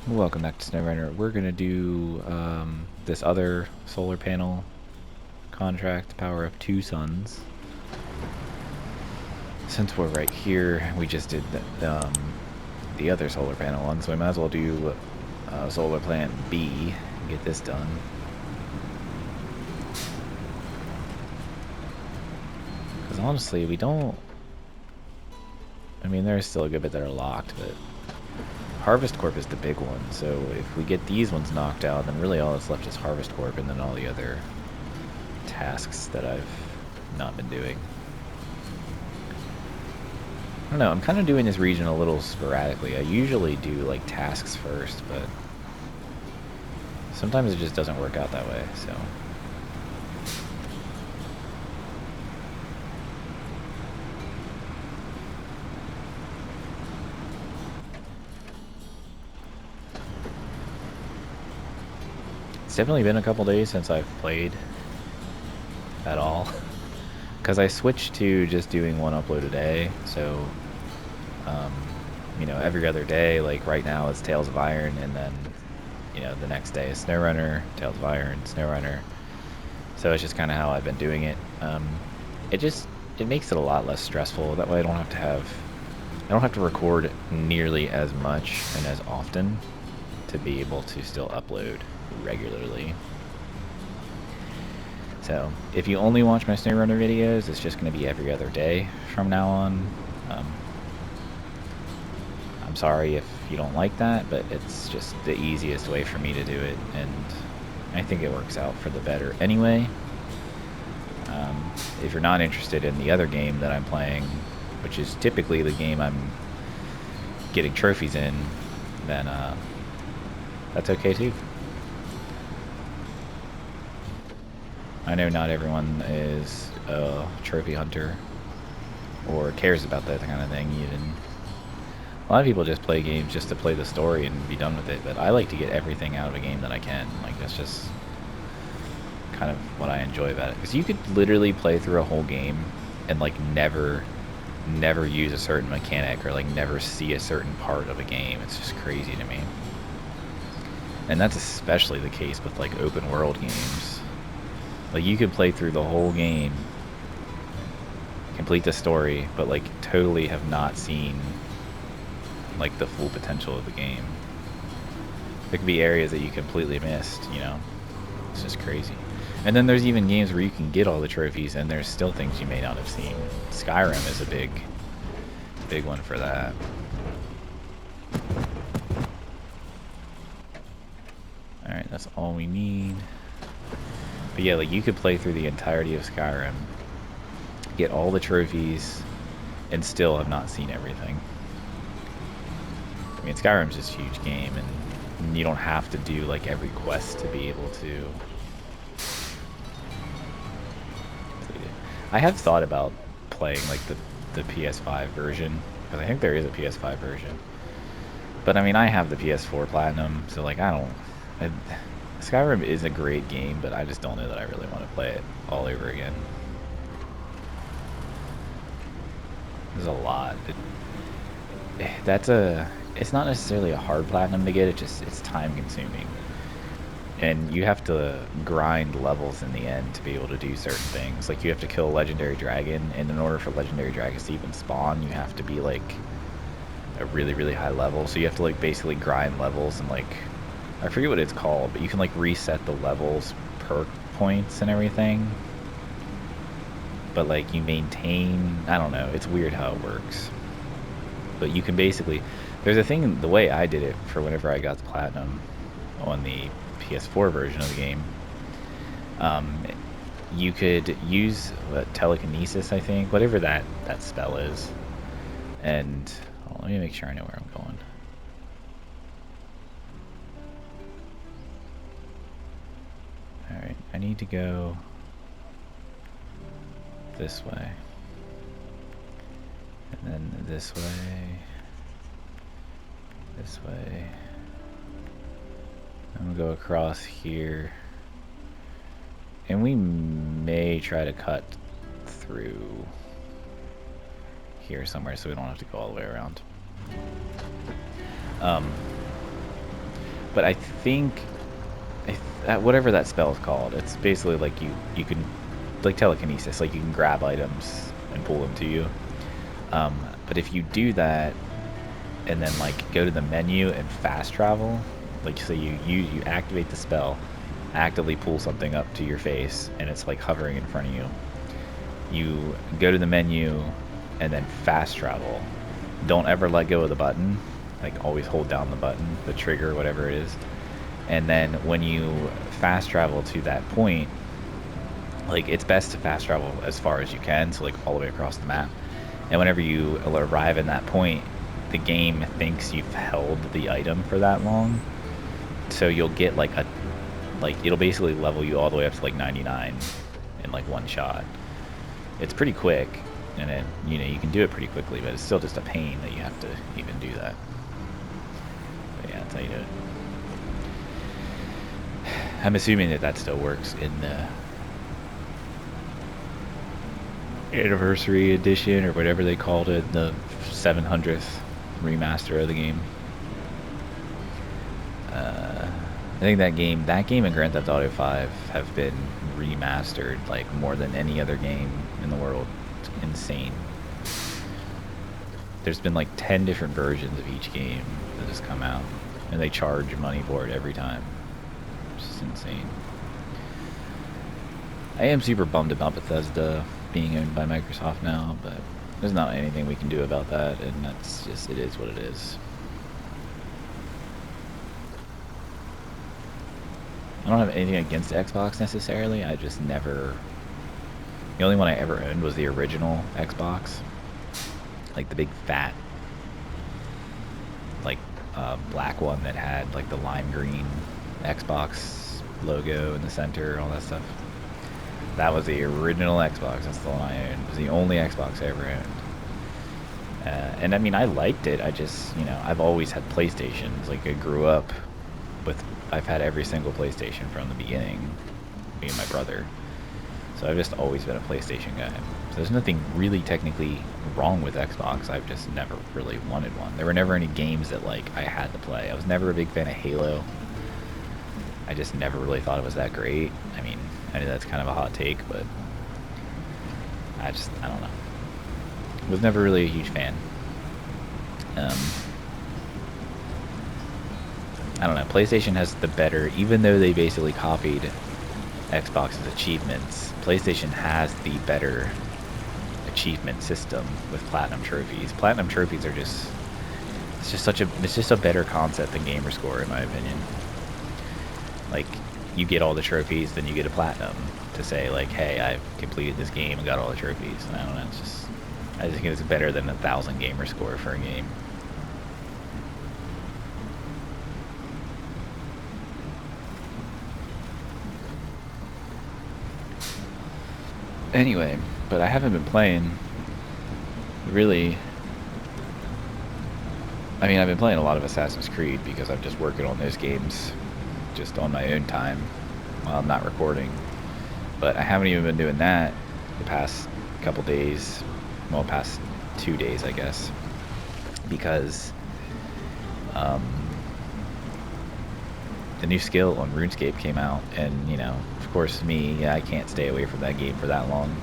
Welcome back to SnowRunner. We're going to do this other solar panel contract, power of 2 suns. Since we're right here, we just did the other solar panel one, so we might as well do solar plant B and get this done. Because honestly, we don't... I mean, there's still a good bit that are locked, but Harvest Corp is the big one, so if we get these ones knocked out, then really all that's left is Harvest Corp and then all the other tasks that I've not been doing. I don't know, I'm kind of doing this region a little sporadically. I usually do like tasks first, but sometimes it just doesn't work out that way, so. It's definitely been a couple days since I've played at all. Because I switched to just doing one upload a day, so, you know, every other day, like right now it's Tales of Iron, and then, you know, the next day is SnowRunner, Tales of Iron, SnowRunner. So it's just kind of how I've been doing it. It makes it a lot less stressful. That way I don't have to record nearly as much and as often to be able to still upload regularly. So if you only watch my SnowRunner videos, it's just going to be every other day from now on. I'm sorry if you don't like that, but it's just the easiest way for me to do it, and I think it works out for the better anyway. If you're not interested in the other game that I'm playing, which is typically the game I'm getting trophies in, then that's okay too. I know not everyone is a trophy hunter or cares about that kind of thing even. A lot of people just play games just to play the story and be done with it, but I like to get everything out of a game that I can. Like, that's just kind of what I enjoy about it. Because you could literally play through a whole game and, like, never use a certain mechanic or, like, never see a certain part of a game. It's just crazy to me. And that's especially the case with, like, open world games. Like, you could play through the whole game, complete the story, but, like, totally have not seen, like, the full potential of the game. There could be areas that you completely missed, you know? It's just crazy. And then there's even games where you can get all the trophies and there's still things you may not have seen. Skyrim is a big one for that. Alright, that's all we need. But yeah, like, you could play through the entirety of Skyrim, get all the trophies, and still have not seen everything. I mean, Skyrim's just a huge game, and you don't have to do, like, every quest to be able to complete it. I have thought about playing, like, the PS5 version, because I think there is a PS5 version. But, I mean, I have the PS4 Platinum, so, like, Skyrim is a great game, but I just don't know that I really want to play it all over again. There's a lot. It's not necessarily a hard platinum to get, it's time consuming. And you have to grind levels in the end to be able to do certain things. Like, you have to kill a legendary dragon, and in order for legendary dragons to even spawn, you have to be, like, a really, really high level. So you have to, like, basically grind levels and, like, I forget what it's called, but you can, like, reset the levels, perk points and everything. But, like, you maintain, I don't know, it's weird how it works. But you can basically, there's a thing, the way I did it for whenever I got the platinum on the PS4 version of the game, you could use telekinesis, I think, whatever that spell is. And let me make sure I know where I'm going. Alright, I need to go this way. And then this way. This way. I'm gonna go across here. And we may try to cut through here somewhere so we don't have to go all the way around. But I think whatever that spell is called, it's basically like you can, like telekinesis, like you can grab items and pull them to you. But if you do that and then like go to the menu and fast travel, like so you activate the spell, actively pull something up to your face, and it's like hovering in front of you. You go to the menu and then fast travel. Don't ever let go of the button. Like always hold down the button, the trigger, whatever it is. And then when you fast travel to that point, like it's best to fast travel as far as you can, so like all the way across the map. And whenever you arrive in that point, the game thinks you've held the item for that long, so you'll get like it'll basically level you all the way up to like 99 in like one shot. It's pretty quick, and it, you know, you can do it pretty quickly, but it's still just a pain that you have to even do that. But yeah, that's how you do it. I'm assuming that still works in the anniversary edition or whatever they called it, the 700th remaster of the game. I think that game and Grand Theft Auto 5 have been remastered like more than any other game in the world. It's insane. There's been like 10 different versions of each game that has come out, and they charge money for it every time. It's just insane. I am super bummed about Bethesda being owned by Microsoft now, but there's not anything we can do about that, and that's just, it is what it is. I don't have anything against Xbox necessarily, I just never... The only one I ever owned was the original Xbox. Like the big fat, like black one that had like the lime green Xbox logo in the center, all that stuff. That was the original Xbox, that's the one I owned. It was the only Xbox I ever owned. And I mean, I liked it, I just, you know, I've always had PlayStations. Like I grew up with, I've had every single PlayStation from the beginning, me and my brother. So I've just always been a PlayStation guy. So there's nothing really technically wrong with Xbox, I've just never really wanted one. There were never any games that like I had to play. I was never a big fan of Halo. I just never really thought it was that great. I mean, I know that's kind of a hot take, but I don't know. Was never really a huge fan. I don't know, PlayStation has the better, even though they basically copied Xbox's achievements, PlayStation has the better achievement system with Platinum Trophies. Platinum Trophies are just, it's just a better concept than Gamerscore in my opinion. Like, you get all the trophies, then you get a Platinum to say like, hey, I've completed this game and got all the trophies. And I don't know, it's just, I just think it's better than 1,000 Gamerscore for a game. Anyway, but I haven't been playing, really. I mean, I've been playing a lot of Assassin's Creed because I'm just working on those games just on my own time while I'm not recording. But I haven't even been doing that the past couple days, well, past 2 days, I guess, because the new skill on RuneScape came out, and, you know, of course me, I can't stay away from that game for that long.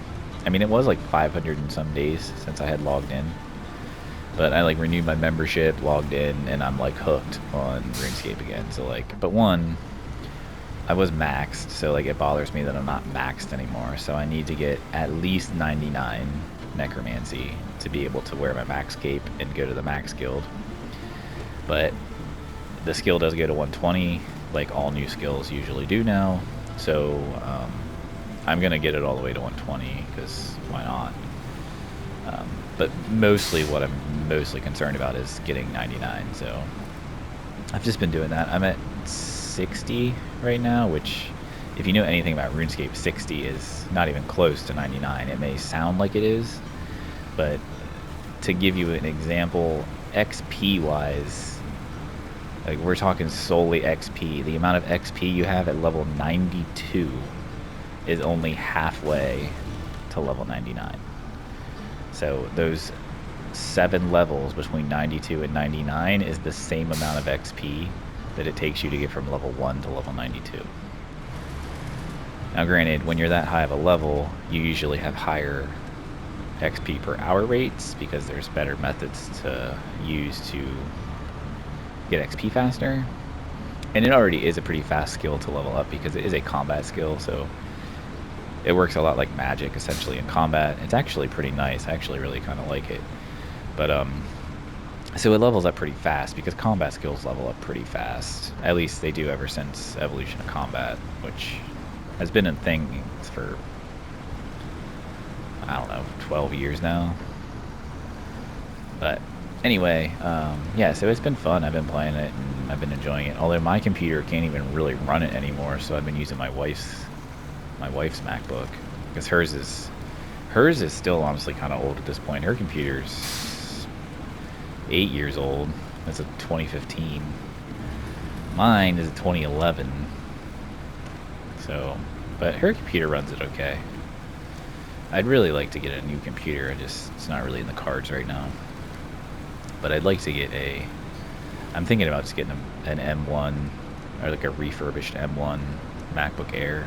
I mean, it was like 500 and some days since I had logged in, but I like renewed my membership, logged in, and I'm like hooked on RuneScape again. So like, but one, I was maxed, so like it bothers me that I'm not maxed anymore, so I need to get at least 99 necromancy to be able to wear my max cape and go to the max guild. But the skill does go to 120, like all new skills usually do now. So I'm gonna get it all the way to 120 because why not? But mostly what I'm mostly concerned about is getting 99. So I've just been doing that. I'm at 60 right now, which, if you know anything about RuneScape, 60 is not even close to 99. It may sound like it is, but to give you an example, XP wise, like we're talking solely XP, the amount of XP you have at level 92 is only halfway to level 99. So those 7 levels between 92 and 99 is the same amount of XP that it takes you to get from level 1 to level 92. Now granted, when you're that high of a level, you usually have higher XP per hour rates because there's better methods to use to get XP faster. And it already is a pretty fast skill to level up because it is a combat skill, so it works a lot like magic essentially in combat. It's actually pretty nice. I actually really kind of like it. But so it levels up pretty fast because combat skills level up pretty fast. At least they do ever since Evolution of Combat, which has been a thing for, I don't know, 12 years now. But anyway, yeah, so it's been fun. I've been playing it and I've been enjoying it. Although my computer can't even really run it anymore, so I've been using my wife's MacBook because hers is still honestly kind of old at this point. Her computer's 8 years old. That's a 2015. Mine is a 2011. So, but her computer runs it okay. I'd really like to get a new computer. It's not really in the cards right now. But I'd like to get I'm thinking about just getting an M1 or like a refurbished M1 MacBook Air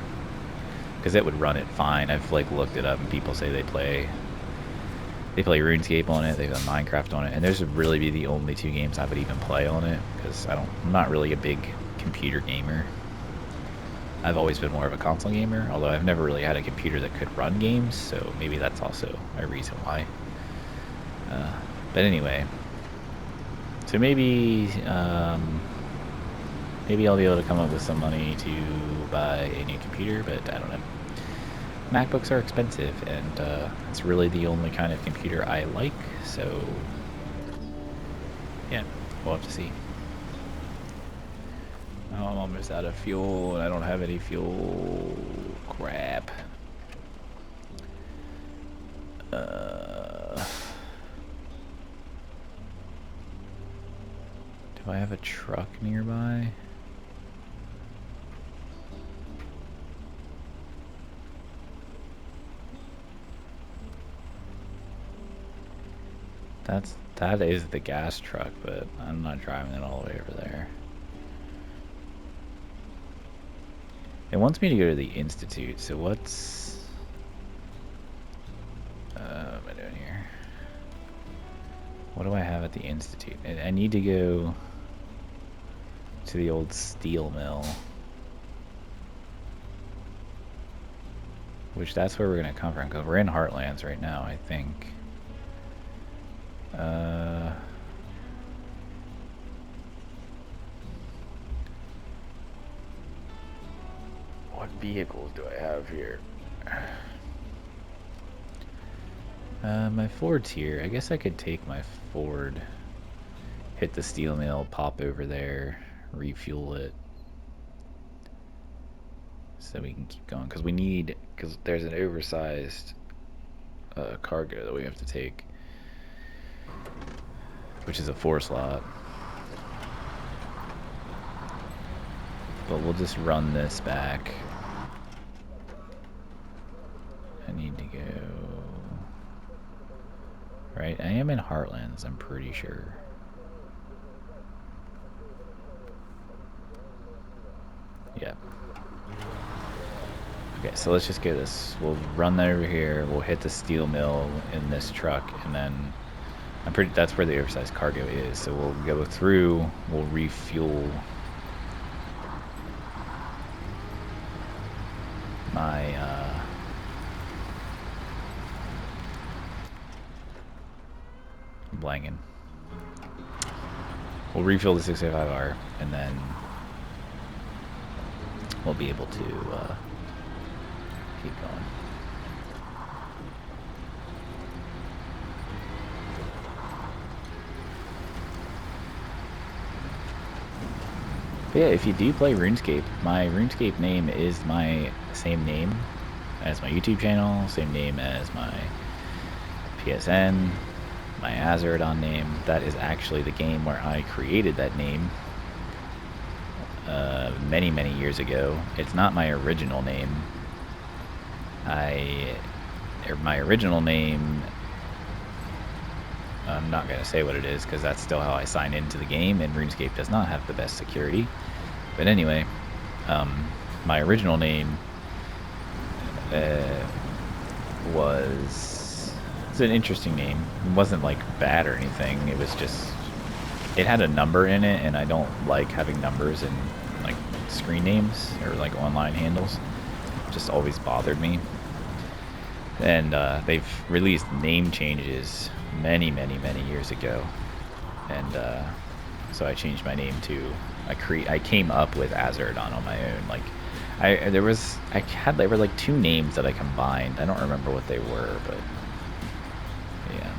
because it would run it fine. I've like looked it up and people say they play RuneScape on it, they've done Minecraft on it, and those would really be the only two games I would even play on it because I'm not really a big computer gamer. I've always been more of a console gamer, although I've never really had a computer that could run games, so maybe that's also a reason why. But anyway, so maybe I'll be able to come up with some money to buy a new computer, but I don't know. MacBooks are expensive, and it's really the only kind of computer I like, so yeah, we'll have to see. Oh, I'm almost out of fuel, and I don't have any fuel. Crap. Do I have a truck nearby? That is the gas truck, but I'm not driving it all the way over there. It wants me to go to the Institute, so what am I doing here? What do I have at the Institute? I need to go to the old steel mill. Which that's where we're going to come from, because we're in Heartlands right now, I think. What vehicles do I have here? My Ford's here. I guess I could take my Ford, hit the steel mill, pop over there, refuel it, so we can keep going. Because there's an oversized cargo that we have to take, which is a 4 slot. But we'll just run this back. I need to go... Right, I am in Heartlands, I'm pretty sure. Yeah. Okay, so let's just get this. We'll run that over here, we'll hit the steel mill in this truck, and then that's where the oversized cargo is. So we'll go through, we'll refuel my blanking. We'll refuel the 685R, and then we'll be able to keep going. But yeah, if you do play RuneScape, my RuneScape name is my same name as my YouTube channel, same name as my PSN, my Azerodon name. That is actually the game where I created that name many, many years ago. It's not my original name. My original name I'm not going to say what it is because that's still how I sign into the game, and RuneScape does not have the best security. But anyway, my original name it's an interesting name. It wasn't like bad or anything. It was just, it had a number in it, and I don't like having numbers in like screen names or like online handles. It just always bothered me. And they've released name changes many years ago, and so I changed my name to I came up with Azardon on my own. Like there were like two names that I combined. I don't remember what they were, but yeah.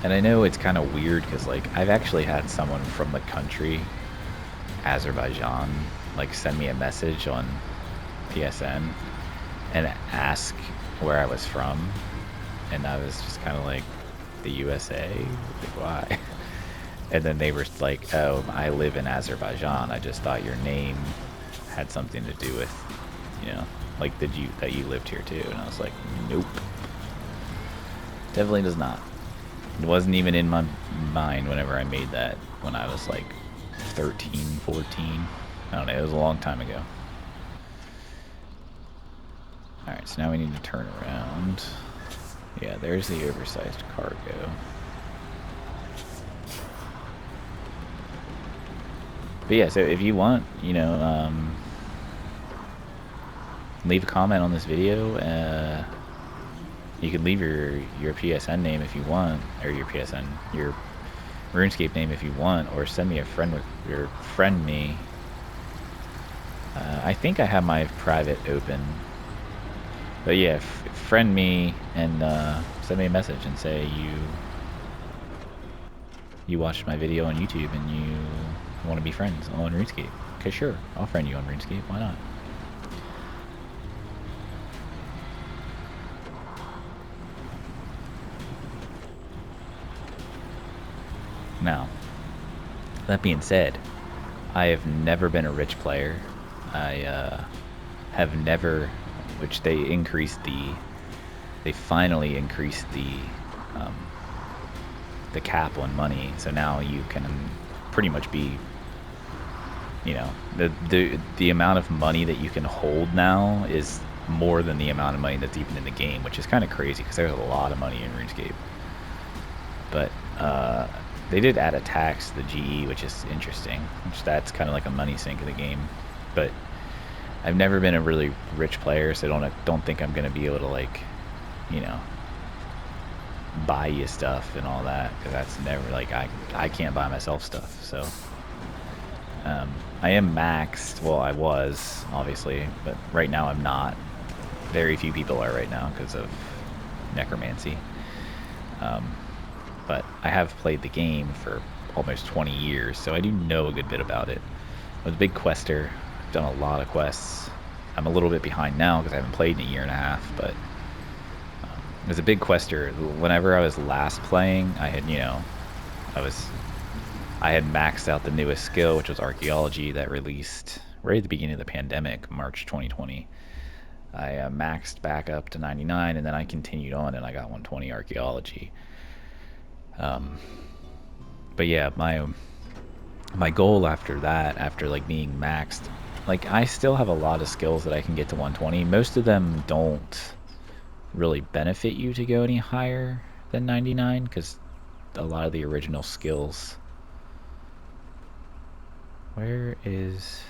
And I know it's kind of weird because like I've actually had someone from the country Azerbaijan like send me a message on PSN and ask where I was from, and I was just kind of like, the USA? Like, why? And then they were like, oh, I live in Azerbaijan. I just thought your name had something to do with, you know, like that you lived here too. And I was like, nope. Definitely does not. It wasn't even in my mind whenever I made that when I was like 13, 14. I don't know, it was a long time ago. Alright, so now we need to turn around. Yeah, there's the oversized cargo. But yeah, so if you want, you know, leave a comment on this video. You can leave your PSN name if you want, or your RuneScape name if you want, or send me a friend me. I think I have my private open. But yeah, friend me and send me a message and say you watched my video on YouTube and you want to be friends on RuneScape. Okay, sure, I'll friend you on RuneScape. Why not? Now, that being said, I have never been a rich player. I have never, which they finally increased the cap on money, so now you can pretty much be, you know, the amount of money that you can hold now is more than the amount of money that's even in the game, which is kind of crazy because there's a lot of money in RuneScape. But they did add a tax to the GE, which is interesting, which that's kind of like a money sink in the game. But I've never been a really rich player, so don't think I'm gonna be able to, like, you know, buy you stuff and all that, because that's never, like, I can't buy myself stuff. So I am maxed. Well, I was, obviously, but right now I'm not. Very few people are right now because of necromancy. But I have played the game for almost 20 years, so I do know a good bit about it. I was a big quester. I've done a lot of quests. I'm a little bit behind now because I haven't played in a year and a half, but I was a big quester. Whenever I was last playing, I had, you know, I had maxed out the newest skill, which was archaeology, that released right at the beginning of the pandemic, March 2020. I maxed back up to 99, and then I continued on, and I got 120 archaeology. But yeah, my goal after that, after like being maxed, like I still have a lot of skills that I can get to 120. Most of them don't really benefit you to go any higher than 99 because a lot of the original skills. Where is?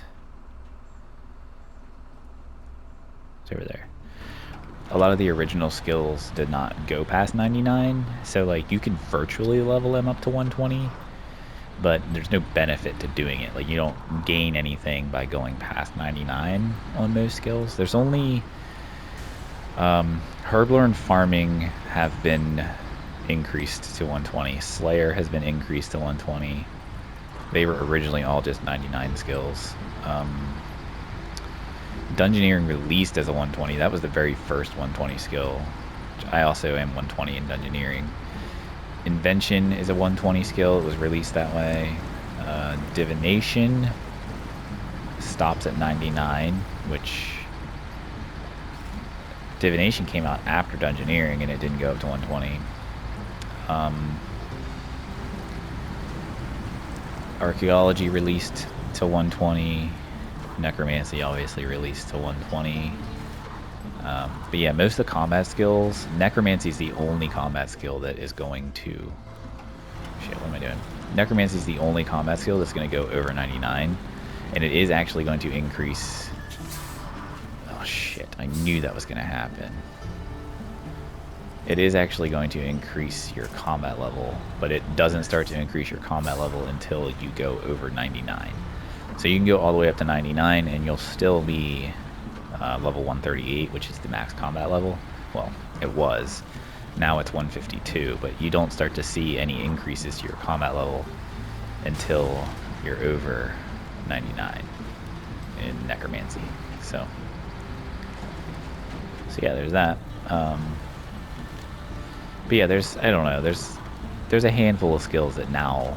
It's over there. A lot of the original skills did not go past 99, so like you can virtually level them up to 120, but there's no benefit to doing it. Like you don't gain anything by going past 99 on most skills. There's only Herblore and Farming have been increased to 120. Slayer has been increased to 120. They were originally all just 99 skills. Dungeoneering released as a 120. That was the very first 120 skill. I also am 120 in Dungeoneering. Invention is a 120 skill. It was released that way. Divination stops at 99, which Divination came out after Dungeoneering and it didn't go up to 120. Archaeology released to 120. Necromancy obviously released to 120. But yeah, most of the combat skills, Necromancy is the only combat skill that is going to... Shit, what am I doing? Necromancy is the only combat skill that's going to go over 99. And it is actually going to increase... Oh shit, I knew that was going to happen. It is actually going to increase your combat level, but it doesn't start to increase your combat level until you go over 99. So you can go all the way up to 99 and you'll still be level 138, which is the max combat level. Well, it was. Now it's 152, but you don't start to see any increases to your combat level until you're over 99 in Necromancy. So yeah, there's that. But yeah, I don't know, there's a handful of skills that now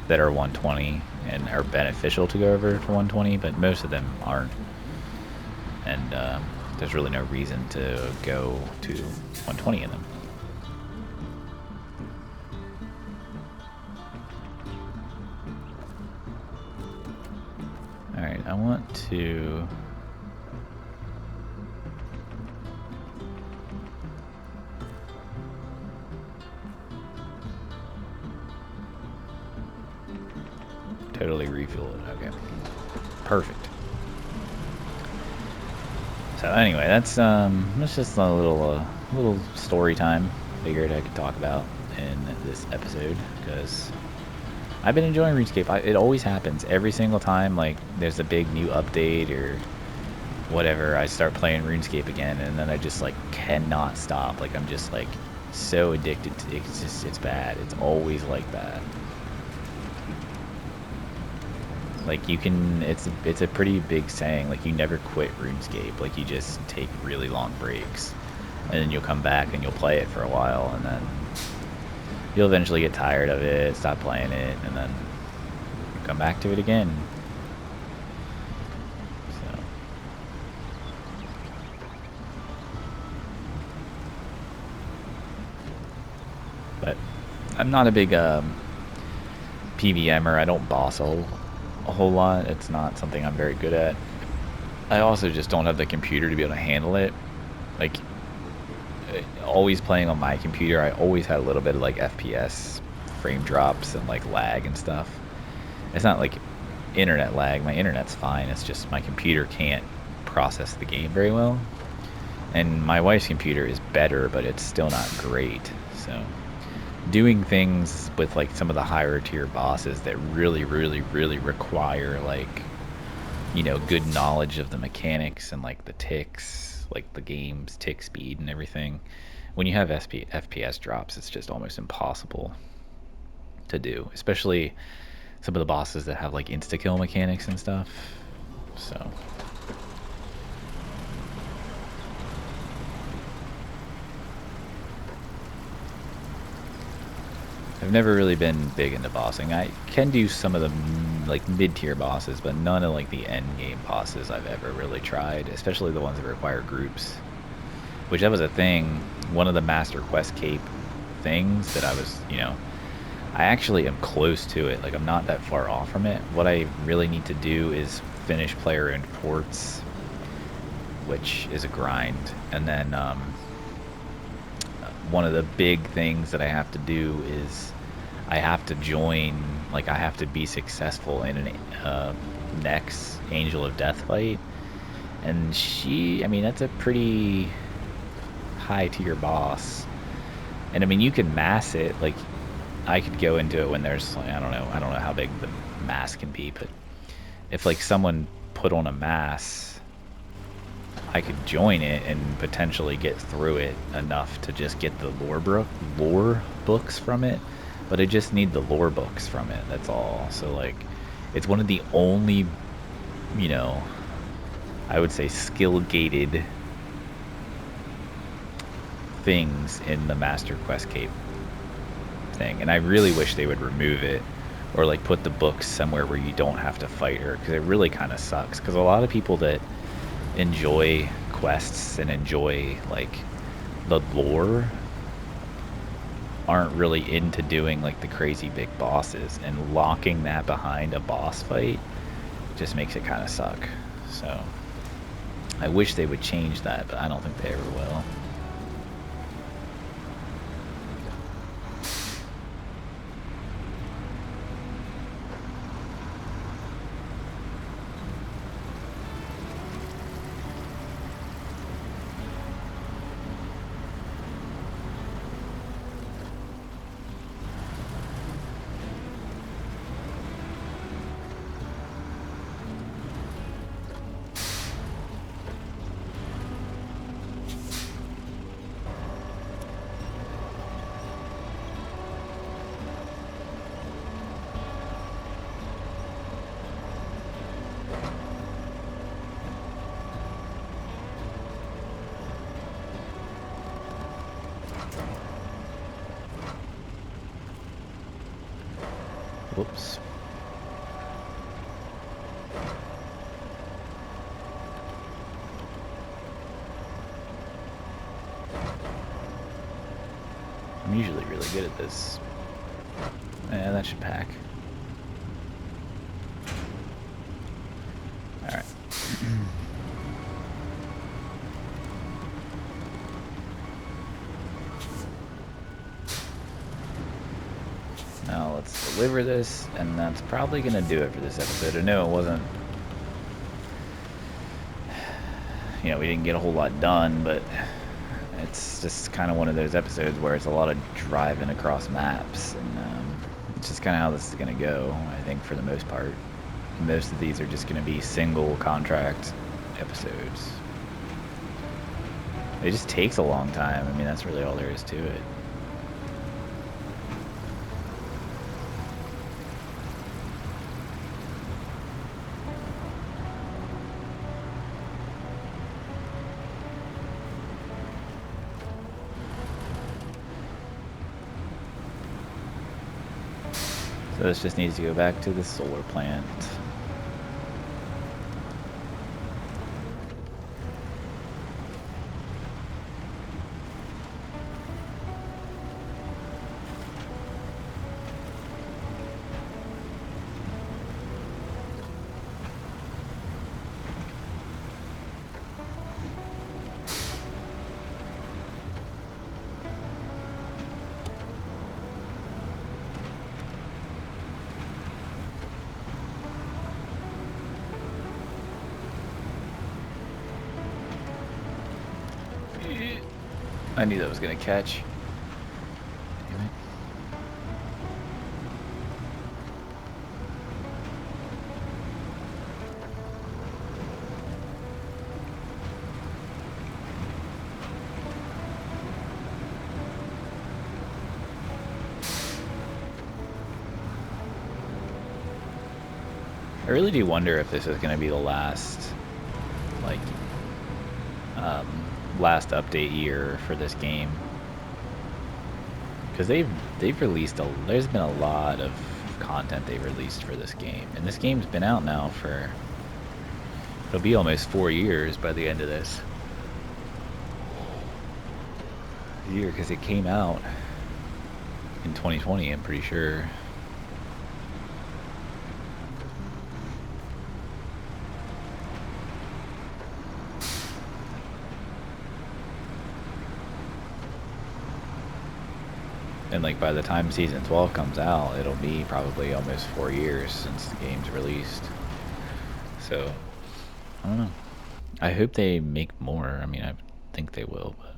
that are 120 and are beneficial to go over to 120, but most of them aren't. And there's really no reason to go to 120 in them. Alright, I want to... totally refuel it. Okay, perfect. So anyway, that's just a little story time. Figured I could talk about in this episode because I've been enjoying RuneScape. It always happens every single time. Like there's a big new update or whatever, I start playing RuneScape again, and then I just like cannot stop. Like I'm just like so addicted to it. It's bad. It's always like that. Like you can, it's a pretty big saying, like you never quit RuneScape, like you just take really long breaks and then you'll come back and you'll play it for a while and then you'll eventually get tired of it, stop playing it, and then come back to it again. So. But I'm not a big PVMer, I don't boss a whole lot. It's not something I'm very good at. I also just don't have the computer to be able to handle it. Like always playing on my computer, I always had a little bit of like FPS frame drops and like lag and stuff. It's not like internet lag, my internet's fine, it's just my computer can't process the game very well. And my wife's computer is better, but it's still not great. So doing things with like some of the higher tier bosses that really require like, you know, good knowledge of the mechanics and like the ticks, like the game's tick speed and everything. When you have FPS drops, it's just almost impossible to do, especially some of the bosses that have like insta-kill mechanics and stuff. So I've never really been big into bossing. I can do some of the like mid-tier bosses, but none of like the end game bosses I've ever really tried, especially the ones that require groups. Which that was a thing, one of the Master Quest Cape things that I was, you know, I actually am close to it. Like I'm not that far off from it. What I really need to do is finish player-owned ports, which is a grind, and then one of the big things that I have to do is I have to join, like I have to be successful in an next Angel of Death fight, and she, I mean, that's a pretty high tier boss, and I mean you can mass it, like I could go into it when there's like, I don't know how big the mass can be, but if like someone put on a mass, I could join it and potentially get through it enough to just get the lore books from it, but I just need the lore books from it, that's all. So like it's one of the only, you know, I would say skill gated things in the Master Quest Cape thing, and I really wish they would remove it or like put the books somewhere where you don't have to fight her, because it really kind of sucks, because a lot of people that enjoy quests and enjoy like the lore aren't really into doing like the crazy big bosses, and locking that behind a boss fight just makes it kind of suck. So I wish they would change that, but I don't think they ever will. Whoops. I'm usually really good at this. Yeah, that should pack. Alright. Now let's deliver this, and that's probably going to do it for this episode. I know it wasn't, you know, we didn't get a whole lot done, but it's just kind of one of those episodes where it's a lot of driving across maps, and it's just kind of how this is going to go, I think, for the most part. Most of these are just going to be single contract episodes. It just takes a long time. I mean, that's really all there is to it. So this just needs to go back to the solar plant. I knew that was gonna catch. Damn it. I really do wonder if this is gonna be the last, like, last update year for this game, because they've released there's been a lot of content they've released for this game, and this game's been out now for, it'll be almost 4 years by the end of this year, because it came out in 2020, I'm pretty sure. And like by the time season 12 comes out, it'll be probably almost 4 years since the game's released. So, I don't know. I hope they make more. I mean, I think they will, but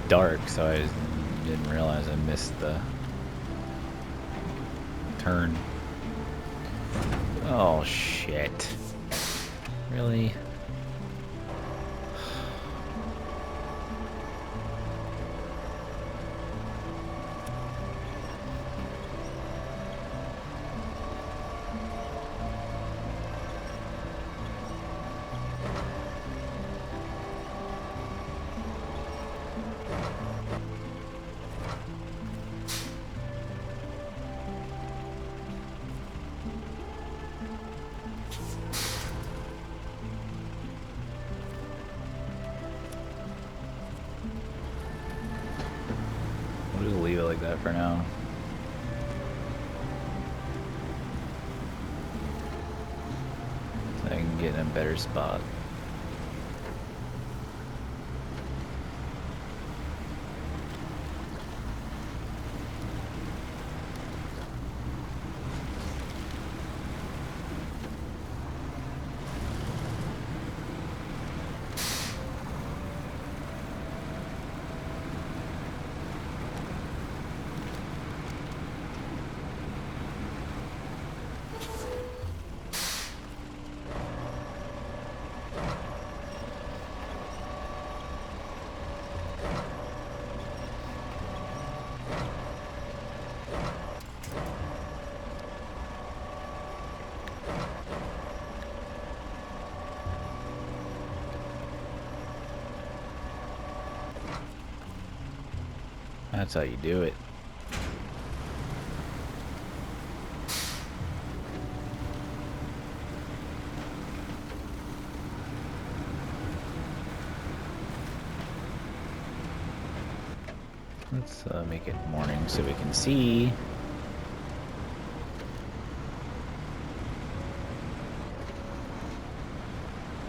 dark, so I didn't realize I missed the turn. Oh, shit. Really? We'll just leave it like that for now. So I can get in a better spot. That's how you do it. Let's make it morning so we can see.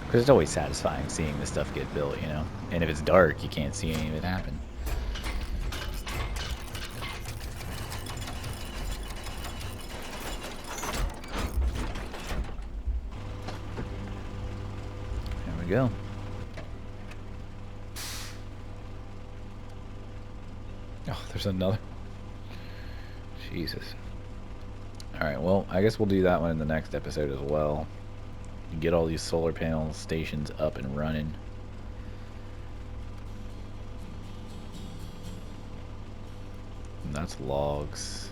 Because it's always satisfying seeing this stuff get built, you know? And if it's dark, you can't see any of it happen. There we go. Oh, there's another. Jesus. Alright, well, I guess we'll do that one in the next episode as well. Get all these solar panel stations up and running. And that's logs,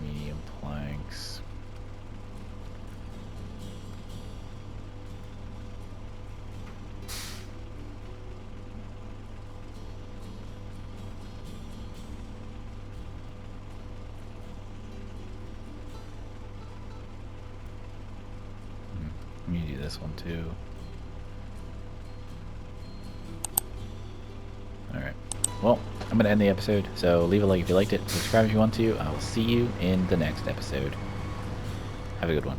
medium planks. Let me do this one too. Alright. Well, I'm going to end the episode, so leave a like if you liked it, subscribe if you want to. I will see you in the next episode. Have a good one.